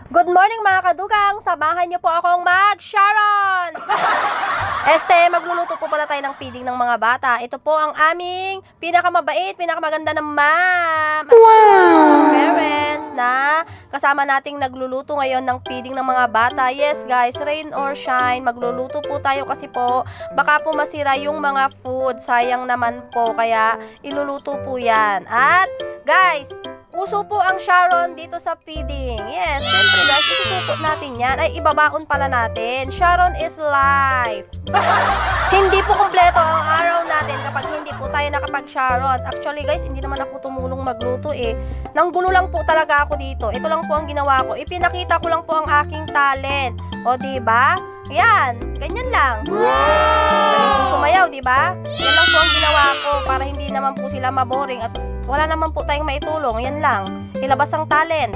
Good morning mga kadugang! Samahan niyo po akong mag-Sharon! Magluluto po pala tayo ng feeding ng mga bata. Ito po ang aming pinakamabait, pinakamaganda na ma'am. Wow! Parents na kasama nating nagluluto ngayon ng feeding ng mga bata. Yes guys, rain or shine, magluluto po tayo kasi po baka po masira yung mga food. Sayang naman po, kaya iluluto po yan. At guys, uso po ang Sharon dito sa feeding. Yes, siyempre guys, isusupo natin yan. Ay, ibabaon pala natin. Sharon is life. Hindi po kumpleto ang araw natin kapag hindi po tayo nakapag-Sharon. Actually guys, hindi naman ako tumulong magluto eh. Nanggulo lang po talaga ako dito. Ito lang po ang ginawa ko. Ipinakita ko lang po ang aking talent. O, diba? Yan, ganyan lang. Galing po sumayaw, diba? Yan lang po ang ginawa ko para hindi naman po sila maboring at wala naman po tayong maitulong. Yan lang. Ilabas ang talent.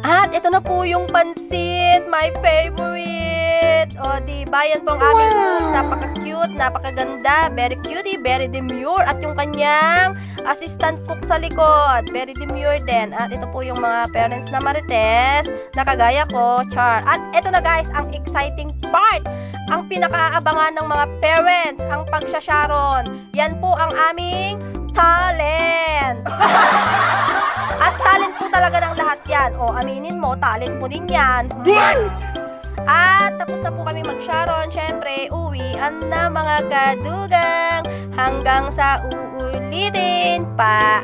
At ito na po yung pansit. My favorite. O, diba? Yan po ang aming food. Napaka-cute, napakaganda. Very cutie, very demure. At yung kanyang assistant cook sa likod. Very demure din. At ito po yung mga parents na marites na kagaya ko. Char. At ito na guys, ang exciting part. Ang pinakaabangan ng mga parents, ang pagsasharon. Yan po ang aming talent. At talent po talaga ng lahat yan. O, aminin mo, talent mo din yan. At tapos na po kami mag-Sharon. Syempre, uwian na mga kadugang. Hanggang sa uulitin pa.